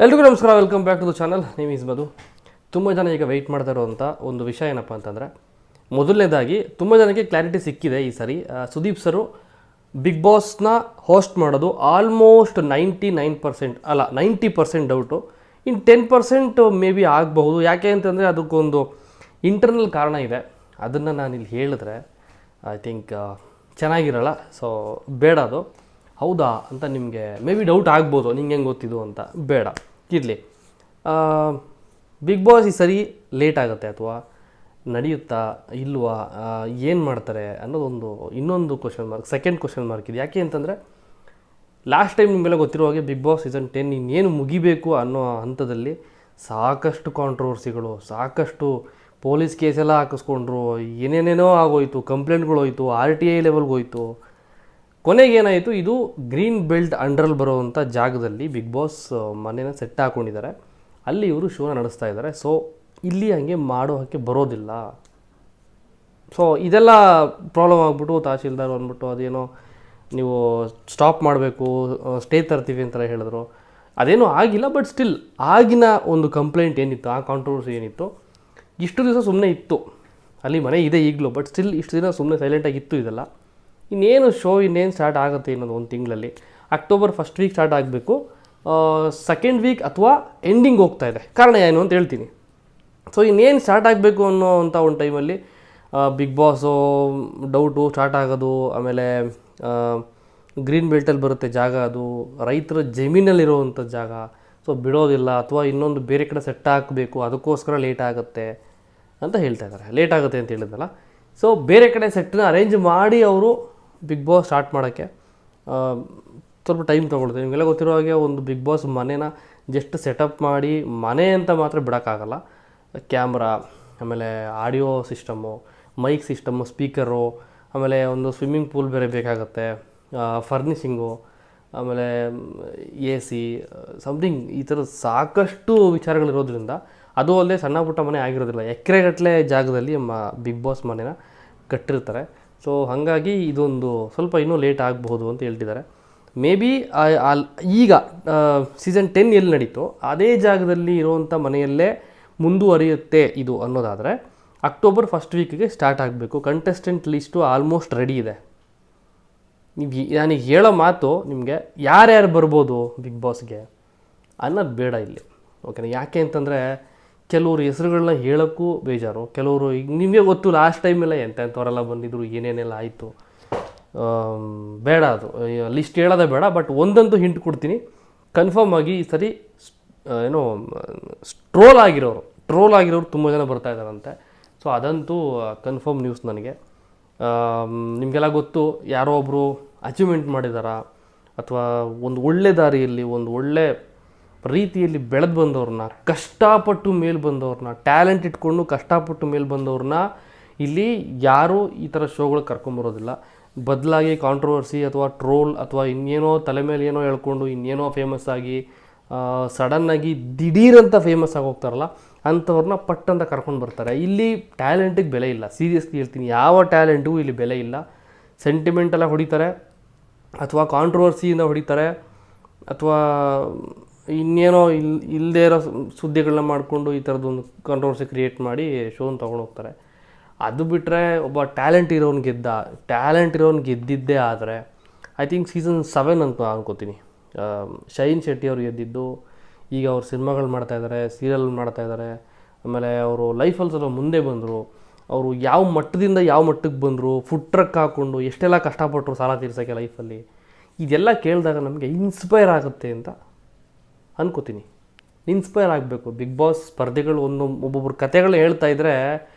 ಎಲ್ರಿಗೂ ನಮಸ್ಕಾರ, welcome back to the channel. Name is Madhu. ತುಂಬ ಜನ ಈಗ ವೆಯ್ಟ್ ಮಾಡ್ತಾ ಇರೋವಂಥ ಒಂದು ವಿಷಯ ಏನಪ್ಪ ಅಂತಂದರೆ, ಮೊದಲನೇದಾಗಿ ತುಂಬ ಜನಕ್ಕೆ ಕ್ಲಾರಿಟಿ ಸಿಕ್ಕಿದೆ ಈ ಸರಿ. ಸುದೀಪ್ ಸರು ಬಿಗ್ ಬಾಸ್ನ ಹೋಸ್ಟ್ ಮಾಡೋದು ಆಲ್ಮೋಸ್ಟ್ 99% ಅಲ್ಲ 90% ಡೌಟು. ಇನ್ನು 10% ಮೇ ಬಿ ಆಗಬಹುದು. ಯಾಕೆ ಅಂತಂದರೆ ಅದಕ್ಕೊಂದು ಇಂಟರ್ನಲ್ ಕಾರಣ ಇದೆ. ಅದನ್ನು ನಾನಿಲ್ಲಿ ಹೇಳಿದ್ರೆ ಐ ಥಿಂಕ್ ಚೆನ್ನಾಗಿರಲ್ಲ. ಸೊ ಬೇಡ, ಅದು ಹೌದಾ ಅಂತ ನಿಮಗೆ ಮೇ ಬಿ ಡೌಟ್ ಆಗ್ಬೋದು, ನಿಂಗೆ ಹೆಂಗೆ ಗೊತ್ತಿದ್ದು ಅಂತ. ಬೇಡ, ಇರಲಿ. ಬಿಗ್ ಬಾಸ್ ಈ ಸರಿ ಲೇಟ್ ಆಗುತ್ತೆ ಅಥವಾ ನಡೆಯುತ್ತಾ ಇಲ್ವಾ, ಏನು ಮಾಡ್ತಾರೆ ಅನ್ನೋದೊಂದು ಇನ್ನೊಂದು question mark, second question mark ಇದೆ. ಯಾಕೆ ಅಂತಂದರೆ ಲಾಸ್ಟ್ ಟೈಮ್ ನಿಮಗೆಲ್ಲ ಗೊತ್ತಿರೋ ಹಾಗೆ ಬಿಗ್ ಬಾಸ್ ಸೀಸನ್ 10 ಇನ್ನೇನು ಮುಗಿಬೇಕು ಅನ್ನೋ ಹಂತದಲ್ಲಿ ಸಾಕಷ್ಟು ಕಾಂಟ್ರವರ್ಸಿಗಳು, ಸಾಕಷ್ಟು ಪೊಲೀಸ್ ಕೇಸೆಲ್ಲ ಹಾಕಿಸ್ಕೊಂಡ್ರು, ಏನೇನೇನೋ ಆಗೋಯ್ತು, ಕಂಪ್ಲೇಂಟ್ಗಳು ಹೋಯ್ತು, RTI ಲೆವೆಲ್ಗೆ ಹೋಯ್ತು. ಕೊನೆಗೇನಾಯಿತು, ಇದು ಗ್ರೀನ್ ಬೆಲ್ಟ್ ಅಂಡರಲ್ಲಿ ಬರೋವಂಥ ಜಾಗದಲ್ಲಿ ಬಿಗ್ ಬಾಸ್ ಮನೇನ ಸೆಟ್ ಹಾಕ್ಕೊಂಡಿದ್ದಾರೆ. ಅಲ್ಲಿ ಇವರು ಶೋನ ನಡೆಸ್ತಾ ಇದ್ದಾರೆ. ಸೊ ಇಲ್ಲಿ ಹಂಗೆ ಮಾಡೋಕ್ಕೆ ಬರೋದಿಲ್ಲ. ಸೊ ಇದೆಲ್ಲ ಪ್ರಾಬ್ಲಮ್ ಆಗಿಬಿಟ್ಟು ತಹಶೀಲ್ದಾರ್ ಅಂದ್ಬಿಟ್ಟು ಅದೇನೋ ನೀವು ಸ್ಟಾಪ್ ಮಾಡಬೇಕು, ಸ್ಟೇ ತರ್ತೀವಿ ಅಂತೆಲ್ಲ ಹೇಳಿದ್ರು. ಅದೇನೂ ಆಗಿಲ್ಲ. ಬಟ್ ಸ್ಟಿಲ್ ಆಗಿನ ಒಂದು ಕಂಪ್ಲೇಂಟ್ ಏನಿತ್ತು, ಆ ಕಾಂಟ್ರವರ್ಸಿ ಏನಿತ್ತು, ಇಷ್ಟು ದಿವಸ ಸುಮ್ಮನೆ ಇತ್ತು. ಅಲ್ಲಿ ಮನೆ ಇದೆ ಈಗಲೂ, ಬಟ್ ಸ್ಟಿಲ್ ಇಷ್ಟು ದಿನ ಸುಮ್ಮನೆ ಸೈಲೆಂಟಾಗಿತ್ತು. ಇದೆಲ್ಲ ಇನ್ನೇನು ಶೋ ಇನ್ನೇನು ಸ್ಟಾರ್ಟ್ ಆಗುತ್ತೆ ಇನ್ನೊಂದು 1 ತಿಂಗಳಲ್ಲಿ. ಅಕ್ಟೋಬರ್ ಫಸ್ಟ್ ವೀಕ್ ಸ್ಟಾರ್ಟ್ ಆಗಬೇಕು, ಸೆಕೆಂಡ್ ವೀಕ್ ಅಥವಾ ಎಂಡಿಂಗ್ ಹೋಗ್ತಾ ಇದೆ. ಕಾರಣ ಏನು ಅಂತ ಹೇಳ್ತೀನಿ. ಸೊ ಇನ್ನೇನು ಸ್ಟಾರ್ಟ್ ಆಗಬೇಕು ಅನ್ನೋವಂಥ ಒಂದು ಟೈಮಲ್ಲಿ ಬಿಗ್ ಬಾಸು ಡೌಟು ಸ್ಟಾರ್ಟ್ ಆಗೋದು. ಆಮೇಲೆ ಗ್ರೀನ್ ಬೆಲ್ಟಲ್ಲಿ ಬರುತ್ತೆ ಜಾಗ, ಅದು ರೈತರ ಜಮೀನಲ್ಲಿರುವಂಥ ಜಾಗ. ಸೊ ಬಿಡೋದಿಲ್ಲ, ಅಥವಾ ಇನ್ನೊಂದು ಬೇರೆ ಕಡೆ ಸೆಟ್ ಹಾಕಬೇಕು, ಅದಕ್ಕೋಸ್ಕರ ಲೇಟ್ ಆಗುತ್ತೆ ಅಂತ ಹೇಳ್ತಾ ಇದ್ದಾರೆ. ಲೇಟ್ ಆಗುತ್ತೆ ಅಂತ ಹೇಳಿದ್ನಲ್ಲ. ಸೊ ಬೇರೆ ಕಡೆ ಸೆಟ್ಟನ್ನ ಅರೇಂಜ್ ಮಾಡಿ ಅವರು ಬಿಗ್ ಬಾಸ್ ಸ್ಟಾರ್ಟ್ ಮಾಡೋಕ್ಕೆ ಸ್ವಲ್ಪ ಟೈಮ್ ತೊಗೊಳ್ತಾರೆ. ನಿಮಗೆಲ್ಲ ಗೊತ್ತಿರೋ ಹಾಗೆ ಒಂದು ಬಿಗ್ ಬಾಸ್ ಮನೇನ ಜಸ್ಟ್ ಸೆಟಪ್ ಮಾಡಿ ಮನೆ ಅಂತ ಮಾತ್ರ ಬಿಡೋಕ್ಕಾಗಲ್ಲ. ಕ್ಯಾಮ್ರಾ, ಆಮೇಲೆ audio system, mic system, speaker, ಆಮೇಲೆ ಒಂದು ಸ್ವಿಮ್ಮಿಂಗ್ ಪೂಲ್ ಬೇರೆ ಬೇಕಾಗುತ್ತೆ, ಫರ್ನಿಷಿಂಗು, ಆಮೇಲೆ AC, ಸಮಥಿಂಗ್ ಈ ಥರ ಸಾಕಷ್ಟು ವಿಚಾರಗಳಿರೋದ್ರಿಂದ, ಅದು ಅಲ್ಲದೆ ಸಣ್ಣ ಪುಟ್ಟ ಮನೆ ಆಗಿರೋದಿಲ್ಲ, ಎಕರೆಗಟ್ಟಲೆ ಜಾಗದಲ್ಲಿ ಬಿಗ್ ಬಾಸ್ ಮನೇನ ಕಟ್ಟಿರ್ತಾರೆ. ಸೊ ಹಾಗಾಗಿ ಇದೊಂದು ಸ್ವಲ್ಪ ಇನ್ನೂ ಲೇಟ್ ಆಗಬಹುದು ಅಂತ ಹೇಳ್ತಿದ್ದಾರೆ. ಮೇ ಬಿ ಈಗ ಸೀಸನ್ 10 ಎಲ್ಲಿ ನಡೀತೋ ಅದೇ ಜಾಗದಲ್ಲಿ ಇರುವಂಥ ಮನೆಯಲ್ಲೇ ಮುಂದುವರಿಯುತ್ತೆ ಇದು ಅನ್ನೋದಾದರೆ ಅಕ್ಟೋಬರ್ ಫಸ್ಟ್ ವೀಕಿಗೆ ಸ್ಟಾರ್ಟ್ ಆಗಬೇಕು. ಕಂಟೆಸ್ಟೆಂಟ್ ಲಿಸ್ಟು ಆಲ್ಮೋಸ್ಟ್ ರೆಡಿ ಇದೆ. ನನಗೆ ಹೇಳೋ ಮಾತು ನಿಮಗೆ, ಯಾರ್ಯಾರು ಬರ್ಬೋದು ಬಿಗ್ ಬಾಸ್ಗೆ ಅನ್ನೋದು ಬೇಡ ಇಲ್ಲಿ, ಓಕೆನಾ? ಯಾಕೆ ಅಂತಂದರೆ ಕೆಲವರು ಹೆಸರುಗಳನ್ನ ಹೇಳೋಕ್ಕೂ ಬೇಜಾರು. ಕೆಲವರು ಈಗ ನಿಮಗೆ ಗೊತ್ತು, ಲಾಸ್ಟ್ ಟೈಮೆಲ್ಲ ಎಂಥವರೆಲ್ಲ ಬಂದಿದ್ರು, ಏನೇನೆಲ್ಲ ಆಯಿತು. ಬೇಡ, ಅದು ಲಿಸ್ಟ್ ಹೇಳೋದೇ ಬೇಡ. ಬಟ್ ಒಂದಂತೂ ಹಿಂಟ್ ಕೊಡ್ತೀನಿ, ಕನ್ಫರ್ಮ್ ಆಗಿ ಈ ಸರಿ ಏನೋ ಟ್ರೋಲ್ ಆಗಿರೋರು ತುಂಬ ಜನ ಬರ್ತಾ ಇದ್ದಾರಂತೆ. ಸೊ ಅದಂತೂ ಕನ್ಫರ್ಮ್ ನ್ಯೂಸ್ ನನಗೆ. ನಿಮಗೆಲ್ಲ ಗೊತ್ತು, ಯಾರೋ ಒಬ್ಬರು ಅಚೀವ್ಮೆಂಟ್ ಮಾಡಿದಾರ, ಅಥವಾ ಒಂದು ಒಳ್ಳೆ ದಾರಿಯಲ್ಲಿ ಒಂದು ಒಳ್ಳೆ ರೀತಿಯಲ್ಲಿ ಬೆಳೆದು ಬಂದವ್ರನ್ನ, ಕಷ್ಟಪಟ್ಟು ಮೇಲೆ ಬಂದವ್ರನ್ನ, ಟ್ಯಾಲೆಂಟ್ ಇಟ್ಕೊಂಡು ಕಷ್ಟಪಟ್ಟು ಮೇಲೆ ಬಂದವ್ರನ್ನ ಇಲ್ಲಿ ಯಾರೂ ಈ ಥರ ಶೋಗಳು ಕರ್ಕೊಂಬರೋದಿಲ್ಲ. ಬದಲಾಗಿ ಕಾಂಟ್ರವರ್ಸಿ ಅಥವಾ ಟ್ರೋಲ್ ಅಥವಾ ಇನ್ನೇನೋ ತಲೆ ಮೇಲೆ ಏನೋ ಹೇಳ್ಕೊಂಡು ಇನ್ನೇನೋ ಫೇಮಸ್ ಆಗಿ ಸಡನ್ನಾಗಿ ದಿಢೀರಂತ ಫೇಮಸ್ ಆಗಿ ಹೋಗ್ತಾರಲ್ಲ, ಅಂಥವ್ರನ್ನ ಪಟ್ಟಂತ ಕರ್ಕೊಂಡು ಬರ್ತಾರೆ. ಇಲ್ಲಿ ಟ್ಯಾಲೆಂಟಿಗೆ ಬೆಲೆ ಇಲ್ಲ. ಸೀರಿಯಸ್ಲಿ ಹೇಳ್ತೀನಿ, ಯಾವ ಟ್ಯಾಲೆಂಟಿಗೂ ಇಲ್ಲಿ ಬೆಲೆ ಇಲ್ಲ. ಸೆಂಟಿಮೆಂಟೆಲ್ಲ ಹೊಡಿತಾರೆ, ಅಥವಾ ಕಾಂಟ್ರವರ್ಸಿಯಿಂದ ಹೊಡಿತಾರೆ, ಅಥವಾ ಇನ್ನೇನೋ ಇಲ್ಲದೇ ಇರೋ ಸುದ್ದಿಗಳನ್ನ ಮಾಡಿಕೊಂಡು ಈ ಥರದ್ದೊಂದು ಕಾಂಟ್ರವರ್ಸಿ ಕ್ರಿಯೇಟ್ ಮಾಡಿ ಶೋನ ತೊಗೊಂಡು ಹೋಗ್ತಾರೆ. ಅದು ಬಿಟ್ಟರೆ ಒಬ್ಬ ಟ್ಯಾಲೆಂಟ್ ಇರೋನು ಗೆದ್ದಿದ್ದೇ ಆದರೆ ಐ ಥಿಂಕ್ ಸೀಸನ್ 7 ಅಂತ ಅನ್ಕೋತೀನಿ. ಶೈನ್ ಶೆಟ್ಟಿ ಅವರು ಗೆದ್ದಿದ್ದು. ಈಗ ಅವ್ರು ಸಿನಿಮಾಗಳು ಮಾಡ್ತಾಯಿದ್ದಾರೆ, ಸೀರಿಯಲ್ ಮಾಡ್ತಾಯಿದ್ದಾರೆ. ಆಮೇಲೆ ಅವರು ಲೈಫಲ್ಲಿ ಸ್ವಲ್ಪ ಮುಂದೆ ಬಂದರು. ಅವರು ಯಾವ ಮಟ್ಟದಿಂದ ಯಾವ ಮಟ್ಟಕ್ಕೆ ಬಂದರು, ಫುಡ್ ಟ್ರಕ್ ಹಾಕ್ಕೊಂಡು ಎಷ್ಟೆಲ್ಲ ಕಷ್ಟಪಟ್ಟರು ಸಾಲ ತೀರ್ಸೋಕ್ಕೆ ಲೈಫಲ್ಲಿ. ಇದೆಲ್ಲ ಕೇಳಿದಾಗ ನಮಗೆ ಇನ್ಸ್ಪೈರ್ ಆಗುತ್ತೆ ಅಂತ ಅನ್ಕೋತೀನಿ. ಇನ್ಸ್ಪೈರ್ ಆಗಬೇಕು. ಬಿಗ್ ಬಾಸ್ ಸ್ಪರ್ಧೆಗಳು ಒಬ್ಬೊಬ್ಬರು ಕತೆಗಳು ಹೇಳ್ತಾ ಇದ್ದರೆ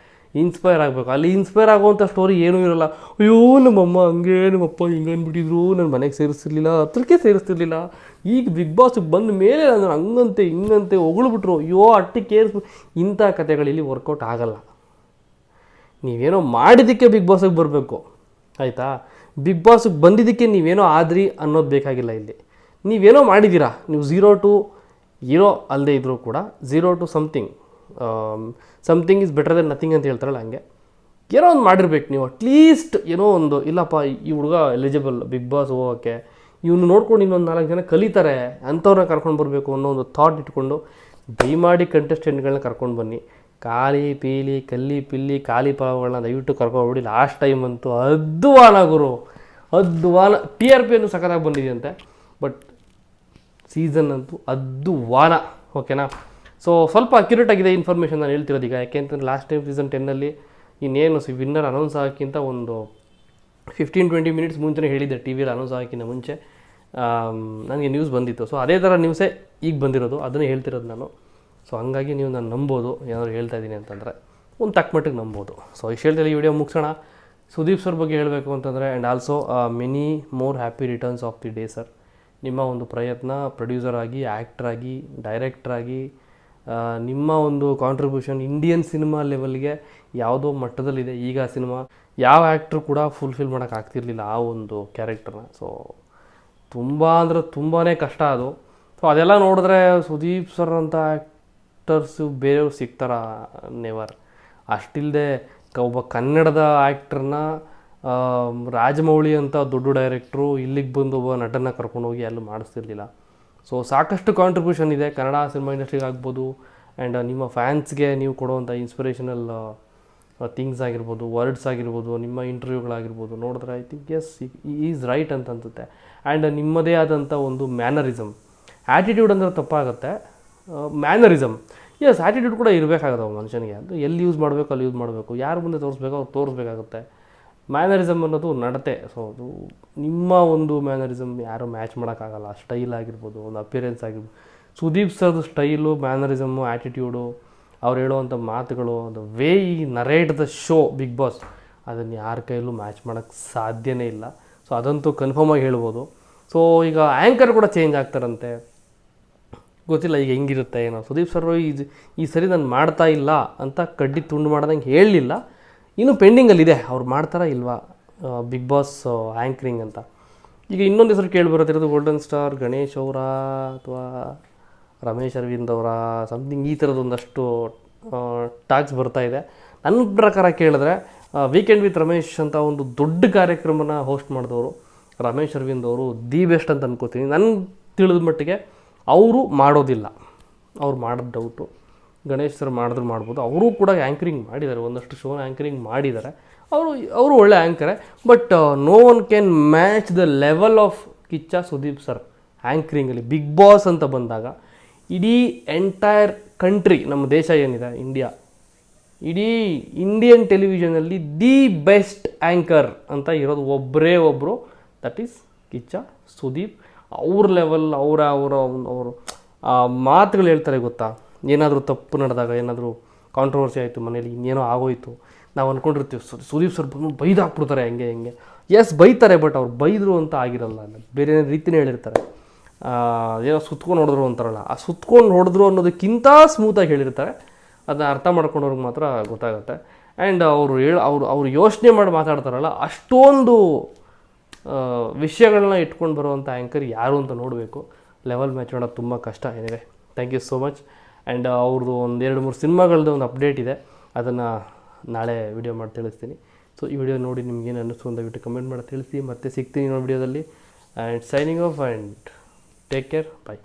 ಇನ್ಸ್ಪೈರ್ ಆಗಬೇಕು. ಅಲ್ಲಿ ಇನ್ಸ್ಪೈರ್ ಆಗುವಂಥ ಸ್ಟೋರಿ ಏನೂ ಇರೋಲ್ಲ. ಅಯ್ಯೋ ನಮ್ಮಮ್ಮ ಹಂಗೆ, ನಮ್ಮಪ್ಪ ಹಿಂಗೆ ಅಂದ್ಬಿಟ್ಟಿದ್ರು, ನನ್ನ ಮನೆಗೆ ಸೇರಿಸ್ತಿರ್ಲಿಲ್ಲ, ಹತ್ರಕ್ಕೆ ಸೇರಿಸ್ತಿರ್ಲಿಲ್ಲ, ಈಗ ಬಿಗ್ ಬಾಸಿಗೆ ಬಂದ ಮೇಲೆ ನಾನು ಹಂಗಂತೆ ಹಿಂಗಂತೆ ಹೊಗಳ್ಬಿಟ್ರು, ಅಯ್ಯೋ ಅಟ್ಟಿಗೆ ಇಂಥ ಕತೆಗಳಲ್ಲಿ ವರ್ಕೌಟ್ ಆಗಲ್ಲ. ನೀವೇನೋ ಮಾಡಿದ್ದಕ್ಕೆ ಬಿಗ್ ಬಾಸಿಗೆ ಬರಬೇಕು, ಆಯಿತಾ? ಬಿಗ್ ಬಾಸಿಗೆ ಬಂದಿದ್ದಕ್ಕೆ ನೀವೇನೋ ಆದ್ರಿ ಅನ್ನೋದು ಬೇಕಾಗಿಲ್ಲ. ಇಲ್ಲಿ ನೀವೇನೋ ಮಾಡಿದ್ದೀರಾ, ನೀವು 0 to ಹೀರೋ ಅಲ್ಲದೆ ಇದ್ದರೂ ಕೂಡ 0 to something is better than nothing ಅಂತ ಹೇಳ್ತಾರಲ್ಲ, ಹಂಗೆ ಏನೋ ಒಂದು ಮಾಡಿರ್ಬೇಕು ನೀವು. ಅಟ್ಲೀಸ್ಟ್ ಏನೋ ಒಂದು, ಇಲ್ಲಪ್ಪ ಈ ಹುಡುಗ ಎಲಿಜಿಬಲ್ ಬಿಗ್ ಬಾಸ್ ಹೋಗೋಕ್ಕೆ, ಇವನು ನೋಡ್ಕೊಂಡು ಇನ್ನೊಂದು 4 ಜನ ಕಲಿತಾರೆ ಅಂಥವ್ರನ್ನ ಕರ್ಕೊಂಡು ಬರಬೇಕು ಅನ್ನೋ ಒಂದು ಥಾಟ್ ಇಟ್ಕೊಂಡು ದಯಮಾಡಿ ಕಂಟೆಸ್ಟೆಂಟ್ಗಳನ್ನ ಕರ್ಕೊಂಡು ಬನ್ನಿ. ಖಾಲಿ ಪೀಲಿ ಕಲ್ಲಿ ಪಿಲ್ಲಿ ಖಾಲಿ ಪಾವಗಳನ್ನ ದಯವಿಟ್ಟು ಕರ್ಕೊಂಡ್ಬಿಡಿ. ಲಾಸ್ಟ್ ಟೈಮ್ ಅಂತೂ ಅದ್ವಾನ ಗುರು, ಅದ್ವಾನ. TRPಯನ್ನು ಸಖತ್ತಾಗಿ ಬಂದಿದೆಯಂತೆ, ಬಟ್ ಸೀಸನ್ ಅಂತೂ ಅದ್ವಾನ. ಓಕೆನಾ? ಸೊ ಸ್ವಲ್ಪ ಅಕ್ಯುರೇಟ್ ಆಗಿದೆ ಇನ್ಫಾರ್ಮೇಷನ್ ನಾನು ಹೇಳ್ತಿರೋದು ಈಗ. ಯಾಕೆಂತಂದರೆ ಲಾಸ್ಟ್ ಟೈಮ್ ಸೀಸನ್ 10ನಲ್ಲಿ ಇನ್ನೇನು ವಿನ್ನರ್ ಅನೌನ್ಸ್ ಆಗೋಕ್ಕಿಂತ ಒಂದು 15-20 ಮಿನಿಟ್ಸ್ ಮುಂಚೆನೇ ಹೇಳಿದ್ದೆ, ಟಿ ವಿಯಲ್ಲಿ ಅನೌನ್ಸ್ ಆಗೋಕ್ಕಿಂತ ಮುಂಚೆ ನನಗೆ ನ್ಯೂಸ್ ಬಂದಿತ್ತು. ಸೊ ಅದೇ ಥರ ನ್ಯೂಸೇ ಈಗ ಬಂದಿರೋದು, ಅದನ್ನೇ ಹೇಳ್ತಿರೋದು ನಾನು. ಸೊ ಹಂಗಾಗಿ ನೀವು ನಾನು ನಂಬೋದು, ಏನಾದ್ರು ಹೇಳ್ತಾ ಇದ್ದೀನಿ ಅಂತಂದರೆ ಒಂದು ತಕ್ಕ ಮಟ್ಟಿಗೆ ನಂಬೋದು. ಸೊ ಇಷ್ಟು ಹೇಳ್ತಿಲ್ಲ, ಈ ವಿಡಿಯೋ ಮುಗಿಸೋಣ. ಸುದೀಪ್ ಸರ್ ಬಗ್ಗೆ ಹೇಳಬೇಕು ಅಂತಂದರೆ, and also many more happy returns of the day sir. ನಿಮ್ಮ ಒಂದು ಪ್ರಯತ್ನ ಪ್ರೊಡ್ಯೂಸರ್ ಆಗಿ, ಆ್ಯಕ್ಟ್ರಾಗಿ, ಡೈರೆಕ್ಟ್ರಾಗಿ ನಿಮ್ಮ ಒಂದು ಕಾಂಟ್ರಿಬ್ಯೂಷನ್ ಇಂಡಿಯನ್ ಸಿನಿಮಾ ಲೆವೆಲ್ಗೆ ಯಾವುದೋ ಮಟ್ಟದಲ್ಲಿದೆ. ಈಗ ಸಿನಿಮಾ ಯಾವ ಆ್ಯಕ್ಟ್ರು ಕೂಡ ಫುಲ್ಫಿಲ್ ಮಾಡೋಕ್ಕಾಗ್ತಿರ್ಲಿಲ್ಲ ಆ ಒಂದು ಕ್ಯಾರೆಕ್ಟರ್ನ. ಸೊ ತುಂಬ ಅಂದರೆ ತುಂಬಾ ಕಷ್ಟ ಅದು. ಸೊ ಅದೆಲ್ಲ ನೋಡಿದ್ರೆ ಸುದೀಪ್ ಸರ್ ಅಂತ ಆ್ಯಕ್ಟರ್ಸು ಬೇರೆಯವ್ರು ಸಿಗ್ತಾರ? ನೆವರ್. ಅಷ್ಟಿಲ್ಲದೆ ಒಬ್ಬ ಕನ್ನಡದ ಆ್ಯಕ್ಟ್ರನ್ನ ರಾಜಮೌಳಿ ಅಂತ ದೊಡ್ಡ ಡೈರೆಕ್ಟ್ರು ಇಲ್ಲಿಗೆ ಬಂದು ಒಬ್ಬ ನಟನ ಕರ್ಕೊಂಡೋಗಿ ಎಲ್ಲೂ ಮಾಡಿಸ್ತಿರ್ಲಿಲ್ಲ. ಸೊ ಸಾಕಷ್ಟು ಕಾಂಟ್ರಿಬ್ಯೂಷನ್ ಇದೆ ಕನ್ನಡ ಸಿನಿಮಾ ಇಂಡಸ್ಟ್ರಿಗೆ ಆಗ್ಬೋದು. ಆ್ಯಂಡ್ ನಿಮ್ಮ ಫ್ಯಾನ್ಸ್ಗೆ ನೀವು ಕೊಡುವಂಥ ಇನ್ಸ್ಪಿರೇಷನಲ್ ಥಿಂಗ್ಸ್ ಆಗಿರ್ಬೋದು, ವರ್ಡ್ಸ್ ಆಗಿರ್ಬೋದು, ನಿಮ್ಮ ಇಂಟರ್ವ್ಯೂಗಳಾಗಿರ್ಬೋದು ನೋಡಿದ್ರೆ I think S is right ಅಂತ ಅನ್ಸುತ್ತೆ. ಆ್ಯಂಡ್ ನಿಮ್ಮದೇ ಆದಂಥ ಒಂದು ಮ್ಯಾನರಿಸಮ್, ಆ್ಯಟಿಟ್ಯೂಡ್ ಅಂದರೆ ತಪ್ಪಾಗುತ್ತೆ, ಮ್ಯಾನರಿಸಮ್, ಎಸ್ ಆ್ಯಟಿಟ್ಯೂಡ್ ಕೂಡ ಇರಬೇಕಾಗತ್ತೆ ಮನುಷ್ಯನಿಗೆ. ಅದು ಎಲ್ಲಿ ಯೂಸ್ ಮಾಡಬೇಕು ಅಲ್ಲಿ ಯೂಸ್ ಮಾಡಬೇಕು, ಯಾರು ಮುಂದೆ ತೋರಿಸ್ಬೇಕು ಅವ್ರು ತೋರಿಸ್ಬೇಕಾಗುತ್ತೆ. ಮ್ಯಾನರಿಸಮ್ ಅನ್ನೋದು ನಡತೆ. ಸೊ ಅದು ನಿಮ್ಮ ಒಂದು ಮ್ಯಾನರಿಸಮ್ ಯಾರೂ ಮ್ಯಾಚ್ ಮಾಡೋಕ್ಕಾಗಲ್ಲ. ಸ್ಟೈಲ್ ಆಗಿರ್ಬೋದು, ಒಂದು ಅಪಿಯರೆನ್ಸ್ ಆಗಿರ್ಬೋದು. ಸುದೀಪ್ ಸರ್ದು ಸ್ಟೈಲು, ಮ್ಯಾನರಿಸಮ್ಮು, ಆ್ಯಟಿಟ್ಯೂಡು, ಅವ್ರು ಹೇಳುವಂಥ ಮಾತುಗಳು, the way he narrate the show Bigg Boss, ಅದನ್ನು ಯಾರ ಕೈಯಲ್ಲೂ ಮ್ಯಾಚ್ ಮಾಡೋಕ್ಕೆ ಸಾಧ್ಯನೇ ಇಲ್ಲ. ಸೊ ಅದಂತೂ ಕನ್ಫರ್ಮಾಗಿ ಹೇಳ್ಬೋದು. ಸೊ ಈಗ ಆ್ಯಂಕರ್ ಕೂಡ ಚೇಂಜ್ ಆಗ್ತಾರಂತೆ, ಗೊತ್ತಿಲ್ಲ ಈಗ ಹೆಂಗಿರುತ್ತೆ ಏನೋ. ಸುದೀಪ್ ಸರ್ ಈ ಸರಿ ನಾನು ಮಾಡ್ತಾ ಇಲ್ಲ ಅಂತ ಕಡ್ಡಿ ತುಂಡು ಮಾಡ್ದಂಗೆ ಹೇಳಲಿಲ್ಲ. ಇನ್ನೂ ಪೆಂಡಿಂಗಲ್ಲಿದೆ, ಅವ್ರು ಮಾಡ್ತಾರಾ ಇಲ್ವಾ ಬಿಗ್ ಬಾಸ್ ಆ್ಯಂಕರಿಂಗ್ ಅಂತ. ಈಗ ಇನ್ನೊಂದು ಹೆಸರು ಕೇಳಿಬರುತ್ತಿರೋದು ಗೋಲ್ಡನ್ ಸ್ಟಾರ್ ಗಣೇಶ್ ಅವರ ಅಥವಾ ರಮೇಶ್ ಅರವಿಂದ್ ಅವರ ಸಮಥಿಂಗ್, ಈ ಥರದ್ದು ಒಂದಷ್ಟು ಟಾಕ್ಸ್ ಬರ್ತಾಯಿದೆ. ನನ್ನ ಪ್ರಕಾರ ಕೇಳಿದ್ರೆ ವೀಕೆಂಡ್ ವಿತ್ ರಮೇಶ್ ಅಂತ ಒಂದು ದೊಡ್ಡ ಕಾರ್ಯಕ್ರಮನ ಹೋಸ್ಟ್ ಮಾಡಿದವರು ರಮೇಶ್ ಅರವಿಂದ್ ಅವರು ದಿ ಬೆಸ್ಟ್ ಅಂತ ಅನ್ಕೋತೀನಿ. ನನಗೆ ತಿಳಿದ ಮಟ್ಟಿಗೆ ಅವರು ಮಾಡೋದಿಲ್ಲ, ಅವ್ರು ಮಾಡೋದು ಡೌಟು. ಗಣೇಶ್ ಸರ್ ಮಾಡಿದ್ರು ಮಾಡ್ಬೋದು. ಅವರು ಕೂಡ ಆ್ಯಂಕರಿಂಗ್ ಮಾಡಿದ್ದಾರೆ, ಒಂದಷ್ಟು ಶೋನ ಆ್ಯಂಕರಿಂಗ್ ಮಾಡಿದ್ದಾರೆ. ಅವರು ಒಳ್ಳೆ ಆ್ಯಂಕರೇ. But no one can match the level of Kichcha Sudeep sir ಆ್ಯಂಕರಿಂಗಲ್ಲಿ. ಬಿಗ್ ಬಾಸ್ ಅಂತ ಬಂದಾಗ ಇಡೀ ಎಂಟೈರ್ ಕಂಟ್ರಿ, ನಮ್ಮ ದೇಶ ಏನಿದೆ ಇಂಡಿಯಾ, ಇಡೀ ಇಂಡಿಯನ್ ಟೆಲಿವಿಷನಲ್ಲಿ ದಿ ಬೆಸ್ಟ್ ಆ್ಯಂಕರ್ ಅಂತ ಇರೋದು ಒಬ್ಬರೇ ಒಬ್ಬರು, ದಟ್ ಈಸ್ ಕಿಚ್ಚ ಸುದೀಪ್. ಅವ್ರ ಲೆವೆಲ್, ಅವರು ಮಾತುಗಳು ಹೇಳ್ತಾರೆ ಗೊತ್ತಾ. ಏನಾದರೂ ತಪ್ಪು ನಡೆದಾಗ, ಏನಾದರೂ ಕಾಂಟ್ರವರ್ಸಿ ಆಯಿತು ಮನೇಲಿ, ಇನ್ನೇನೋ ಆಗೋಯ್ತು, ನಾವು ಅಂದ್ಕೊಂಡಿರ್ತೀವಿ ಸುದೀಪ್ ಸರ್ ಬಂದು ಬೈದು ಹಾಕ್ಬಿಡ್ತಾರೆ ಹೆಂಗೆ. ಎಸ್ ಬೈತಾರೆ, ಬಟ್ ಅವ್ರು ಬೈದರು ಅಂತ ಆಗಿರಲ್ಲ, ಬೇರೆ ರೀತಿಯೇ ಹೇಳಿರ್ತಾರೆ. ಏನೋ ಸುತ್ಕೊಂಡು ಹೊಡೆದ್ರು ಅಂತಾರಲ್ಲ, ಆ ಸುತ್ಕೊಂಡು ಹೊಡೆದ್ರು ಅನ್ನೋದಕ್ಕಿಂತ ಸ್ಮೂತಾಗಿ ಹೇಳಿರ್ತಾರೆ. ಅದನ್ನ ಅರ್ಥ ಮಾಡ್ಕೊಂಡವ್ರಿಗೆ ಮಾತ್ರ ಗೊತ್ತಾಗುತ್ತೆ. ಆ್ಯಂಡ್ ಅವರು ಯೋಚನೆ ಮಾಡಿ ಮಾತಾಡ್ತಾರಲ್ಲ, ಅಷ್ಟೊಂದು ವಿಷಯಗಳನ್ನ ಇಟ್ಕೊಂಡು ಬರುವಂಥ ಆ್ಯಂಕರ್ ಯಾರು ಅಂತ ನೋಡಬೇಕು. ಲೆವೆಲ್ ಮ್ಯಾಚ್ ಮಾಡೋದು ತುಂಬ ಕಷ್ಟ. ಏನಿದೆ, thank you so much. And ಅವ್ರದ್ದು ಒಂದು 2-3 ಸಿನಿಮಾಗಳದ್ದು ಒಂದು ಅಪ್ಡೇಟ್ ಇದೆ, ಅದನ್ನು ನಾಳೆ ವಿಡಿಯೋ ಮಾಡಿ ತಿಳಿಸ್ತೀನಿ. ಸೊ ಈ ವಿಡಿಯೋ ನೋಡಿ ನಿಮ್ಗೇನು ಅನ್ನಿಸ್ತು ಅಂತ ದಯವಿಟ್ಟು ಕಮೆಂಟ್ ಮಾಡಿ ತಿಳಿಸಿ. ಮತ್ತೆ ಸಿಗ್ತೀನಿ ಇನ್ನೊಂದು ವಿಡಿಯೋದಲ್ಲಿ. And signing off and take care, bye.